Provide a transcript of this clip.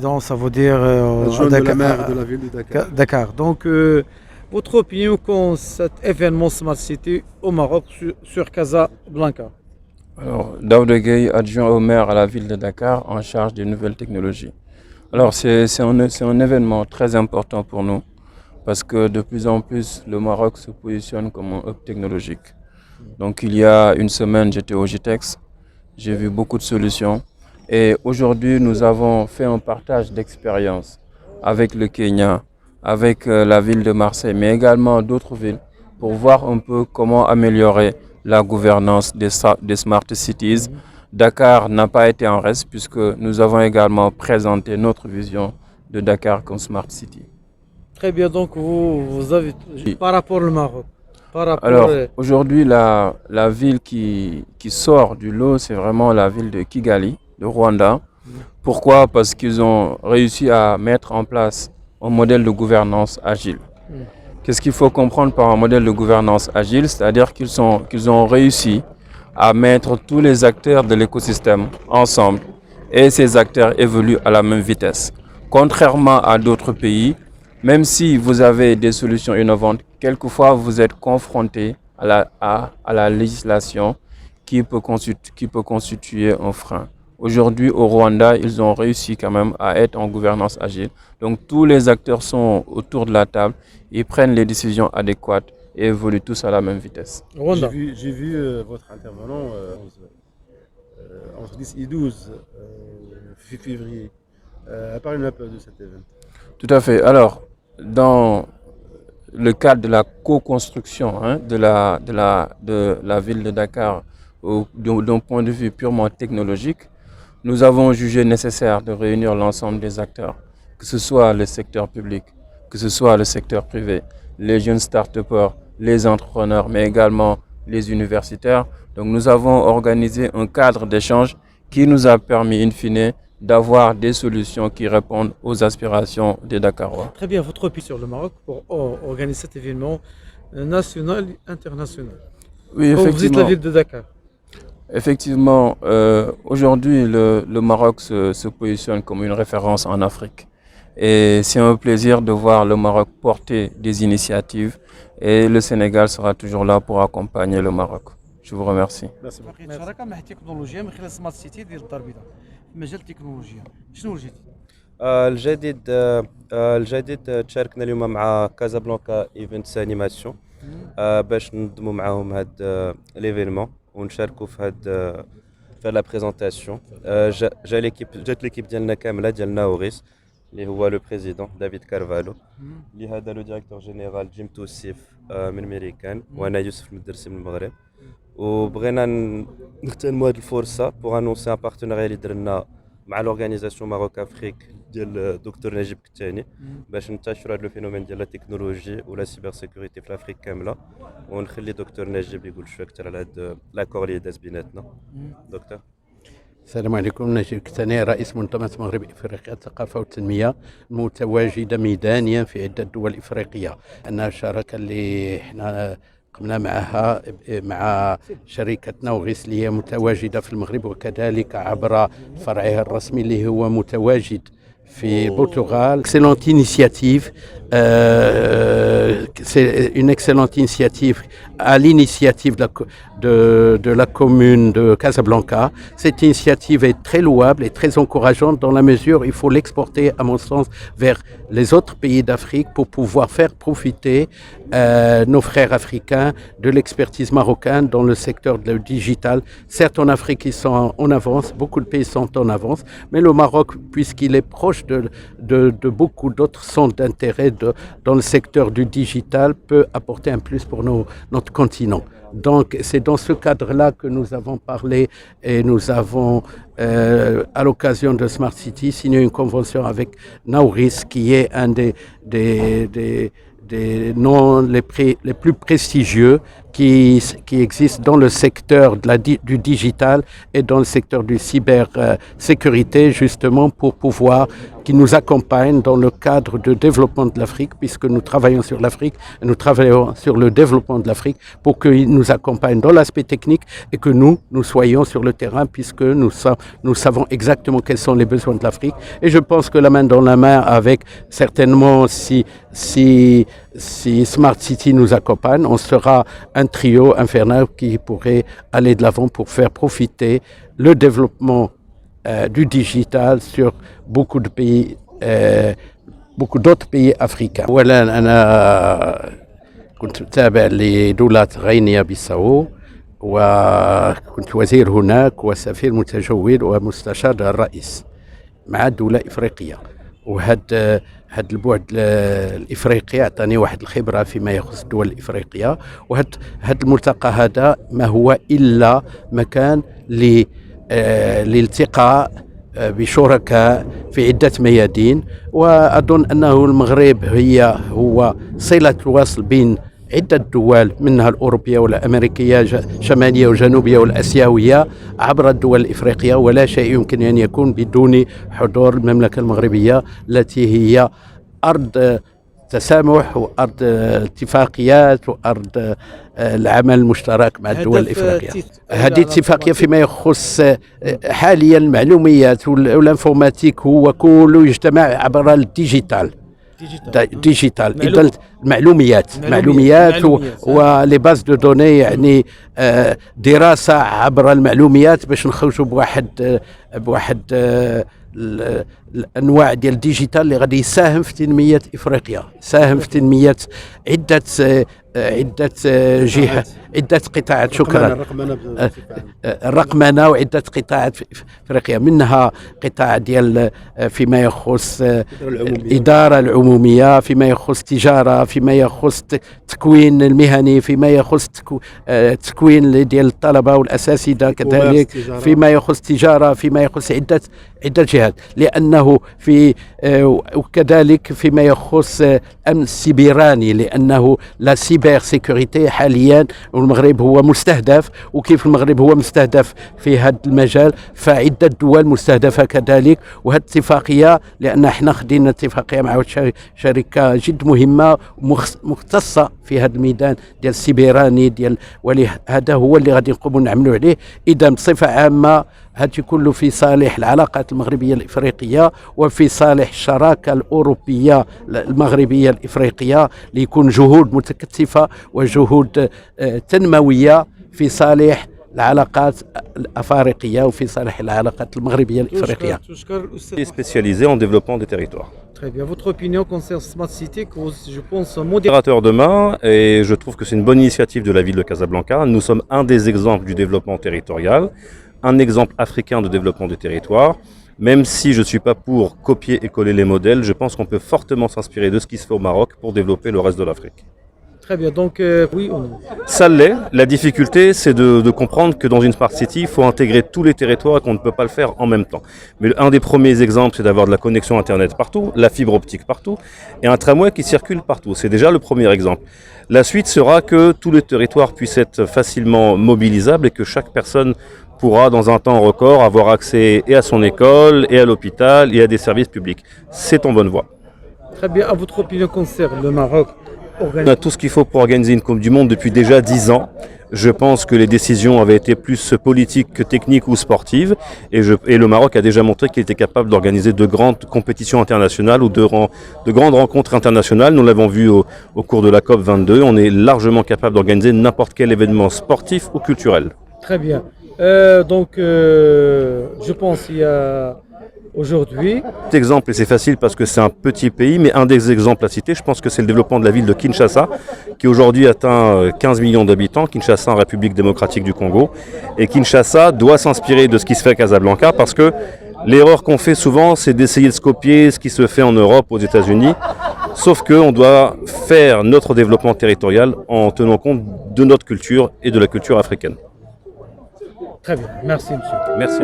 Donc, ça veut dire Adjoint de la maire de la ville de Dakar. Dakar. Donc, votre opinion concerne cet événement Smart City au Maroc sur Casablanca? Alors, Daouda Gueye, adjoint au maire à la ville de Dakar, en charge des nouvelles technologies. Alors, c'est un événement très important pour nous, parce que de plus en plus, le Maroc se positionne comme un hub technologique. Donc, il y a une semaine, j'étais au GITEX, j'ai vu beaucoup de solutions. Et aujourd'hui, nous avons fait un partage d'expériences avec le Kenya, avec la ville de Marseille, mais également d'autres villes, pour voir un peu comment améliorer la gouvernance des smart cities. Dakar n'a pas été en reste, puisque nous avons également présenté notre vision de Dakar comme smart city. Très bien, donc vous avez, par rapport au Maroc, par rapport Alors, aujourd'hui, la ville qui sort du lot, c'est vraiment la ville de Kigali, de Rwanda. Pourquoi? Parce qu'ils ont réussi à mettre en place un modèle de gouvernance agile. Qu'est-ce qu'il faut comprendre par un modèle de gouvernance agile? C'est-à-dire qu'ils ont réussi à mettre tous les acteurs de l'écosystème ensemble, et ces acteurs évoluent à la même vitesse. Contrairement à d'autres pays, même si vous avez des solutions innovantes, quelquefois vous êtes confronté à la législation qui peut constituer un frein. Aujourd'hui, au Rwanda, ils ont réussi quand même à être en gouvernance agile. Donc tous les acteurs sont autour de la table, ils prennent les décisions adéquates et évoluent tous à la même vitesse. Rwanda. J'ai vu votre intervenant entre 10 et 12 février. Parlez-nous un peu de cet événement. Tout à fait. Alors, dans le cadre de la co-construction de la ville de Dakar, d'un point de vue purement technologique, nous avons jugé nécessaire de réunir l'ensemble des acteurs, que ce soit le secteur public, que ce soit le secteur privé, les jeunes start-upers, les entrepreneurs, mais également les universitaires. Donc nous avons organisé un cadre d'échange qui nous a permis, in fine, d'avoir des solutions qui répondent aux aspirations des Dakarois. Très bien, votre opinion sur le Maroc pour organiser cet événement national et international. Oui, Quand vous êtes la ville de Dakar. Effectivement, aujourd'hui, le Maroc se positionne comme une référence en Afrique. Et c'est un plaisir de voir le Maroc porter des initiatives, et le Sénégal sera toujours là pour accompagner le Maroc. Je vous remercie. Merci beaucoup. الشراكه مع التكنولوجيا من خلال سمارت سيتي ديال الدار البيضاء في مجال التكنولوجيا شنو الجديد؟ الجديد تشاركنا اليوم مع كازابلانكا ايفنتس انيماسيون باش ننظموا معاهم هاد ليفينمون ونشاركوا في لا بريزونطاسيون. جات ليكيب ديالنا كامله ديال ناوريس اللي هو لو بريزيدون دافيد كارفالو، اللي هذا لو ديريكتور جينيرال جيم توسيف من ميريكان، وانا يوسف المدرسي من المغرب. وبغينا نغتنموا هذه الفرصه بوغ انونسي ان بارتناريا اللي درنا مع لورغانيزاسيون ماروك افريك ديال دكتور نجيب كتاني باش ننتشروا هذا الفينومين ديال لا تكنولوجي ولا سيبر سيكوريتي في الافريك كامله. ونخلي دكتور نجيب يقول شويه اكثر على هذا لاكور اللي داز بيناتنا. دكتور. السلام عليكم. نجيب كتاني رئيس منظمة مغرب إفريقيا الثقافة والتنمية المتواجدة ميدانيا في عدة دول إفريقية. أنها شراكة اللي احنا قمنا معها مع شركة ناوغيس اللي هي متواجدة في المغرب، وكذلك عبر فرعها الرسمي اللي هو متواجد في البرتغال. Excellente initiative. C'est une excellente initiative à l'initiative de la commune de Casablanca. Cette initiative est très louable et très encourageante dans la mesure où il faut l'exporter, à mon sens, vers les autres pays d'Afrique pour pouvoir faire profiter nos frères africains de l'expertise marocaine dans le secteur du digital. Certes, en Afrique, ils sont en avance, beaucoup de pays sont en avance, mais le Maroc, puisqu'il est proche de beaucoup d'autres centres d'intérêt dans le secteur du digital, peut apporter un plus pour notre continent. Donc c'est dans ce cadre-là que nous avons parlé et nous avons, à l'occasion de Smart City, signé une convention avec Naouris, qui est un des noms les plus prestigieux, qui existent dans le secteur du digital et dans le secteur du cybersécurité, justement pour pouvoir, qui nous accompagnent dans le cadre de développement de l'Afrique, puisque nous travaillons sur l'Afrique et nous travaillons sur le développement de l'Afrique pour qu'ils nous accompagnent dans l'aspect technique et que nous soyons sur le terrain, puisque nous savons exactement quels sont les besoins de l'Afrique. Et je pense que la main dans la main avec, certainement, si Smart City nous accompagne, on sera un trio infernal qui pourrait aller de l'avant pour faire profiter le développement du digital sur beaucoup de pays, beaucoup d'autres pays africains. أولاً أنا كنت تابع لدولة غينيا بيساو وكنت وزير هناك وسفير متجول ومستشار الرئيس مع دولة إفريقية. وهذا البعد الافريقي اعطاني واحد الخبره فيما يخص الدول الافريقيه. وهذا الملتقى هذا ما هو الا مكان للالتقاء بشركاء في عده ميادين، واظن انه المغرب هو صله الوصل بين عدة دول منها الأوروبية والأمريكية الشمالية والجنوبية والآسيوية عبر الدول الإفريقية، ولا شيء يمكن أن يكون بدون حضور المملكة المغربية التي هي أرض تسامح وأرض اتفاقيات وأرض العمل المشترك مع الدول الإفريقية. هذه اتفاقية فيما يخص حاليا المعلوميات والانفورماتيك هو كله يجتمع عبر الديجيتال. ديجيتال معلوميات ولي باز دو دوني، يعني دراسه عبر المعلومات باش نخرجوا بواحد الانواع ديال الديجيتال اللي غادي يساهم في تنميه افريقيا، يساهم في تنميه عده جهات، عده قطاعات. شكرا. الرقمنه وعده قطاعات في افريقيا، منها قطاع ديال فيما يخص الاداره العموميه، فيما يخص التجاره، فيما يخص التكوين المهني، فيما يخص التكوين ديال الطلبه والاساتذه، كذلك فيما يخص التجاره، فيما يخص عده جهات. لانه وكذلك فيما يخص الامن السيبراني، لانه لا سيبر سيكوريتي حاليا والمغرب هو مستهدف، وكيف المغرب هو مستهدف في هذا المجال فعدة دول مستهدفة كذلك. وهذه اتفاقية لأن احنا خدينا اتفاقية مع شركة جد مهمة مختصة في هذا الميدان ديال السيبراني هذا هو اللي غادي نقوموا نعملوا عليه. إذا بصفة عامة هذا كله في صالح العلاقات المغربية الإفريقية وفي صالح الشراكة الأوروبية المغربية الإفريقية، ليكون جهود متكثفة وجهود تنموية في صالح العلاقات الأفارقية وفي صالح العلاقات المغربية الإفريقية. Spécialisé en développement des territoires. Très bien. Votre opinion concerne Smart City, que je pense Modérateur demain, et je trouve que c'est une bonne initiative de la ville de Casablanca. Nous sommes un des exemples du développement territorial, un exemple africain de développement des territoires. Même si je ne suis pas pour copier et coller les modèles, je pense qu'on peut fortement s'inspirer de ce qui se fait au Maroc pour développer le reste de l'Afrique. Très bien, donc oui ou non? Ça l'est. La difficulté, c'est de comprendre que dans une Smart City, il faut intégrer tous les territoires et qu'on ne peut pas le faire en même temps. Mais un des premiers exemples, c'est d'avoir de la connexion Internet partout, la fibre optique partout, et un tramway qui circule partout. C'est déjà le premier exemple. La suite sera que tous les territoires puissent être facilement mobilisables et que chaque personne pourra, dans un temps record, avoir accès et à son école, et à l'hôpital, et à des services publics. C'est en bonne voie. Très bien. À votre opinion concerne le Maroc? On a tout ce qu'il faut pour organiser une Coupe du Monde depuis déjà 10 ans. Je pense que les décisions avaient été plus politiques que techniques ou sportives. Et le Maroc a déjà montré qu'il était capable d'organiser de grandes compétitions internationales ou de grandes rencontres internationales. Nous l'avons vu au cours de la COP 22. On est largement capable d'organiser n'importe quel événement sportif ou culturel. Très bien. Je pense qu'il y a aujourd'hui. Cet exemple, et c'est facile parce que c'est un petit pays, mais un des exemples à citer, je pense que c'est le développement de la ville de Kinshasa, qui aujourd'hui atteint 15 millions d'habitants, Kinshasa en République démocratique du Congo. Et Kinshasa doit s'inspirer de ce qui se fait à Casablanca, parce que l'erreur qu'on fait souvent, c'est d'essayer de se copier ce qui se fait en Europe, aux États-Unis. Sauf qu'on doit faire notre développement territorial en tenant compte de notre culture et de la culture africaine. Très bien, merci monsieur. Merci.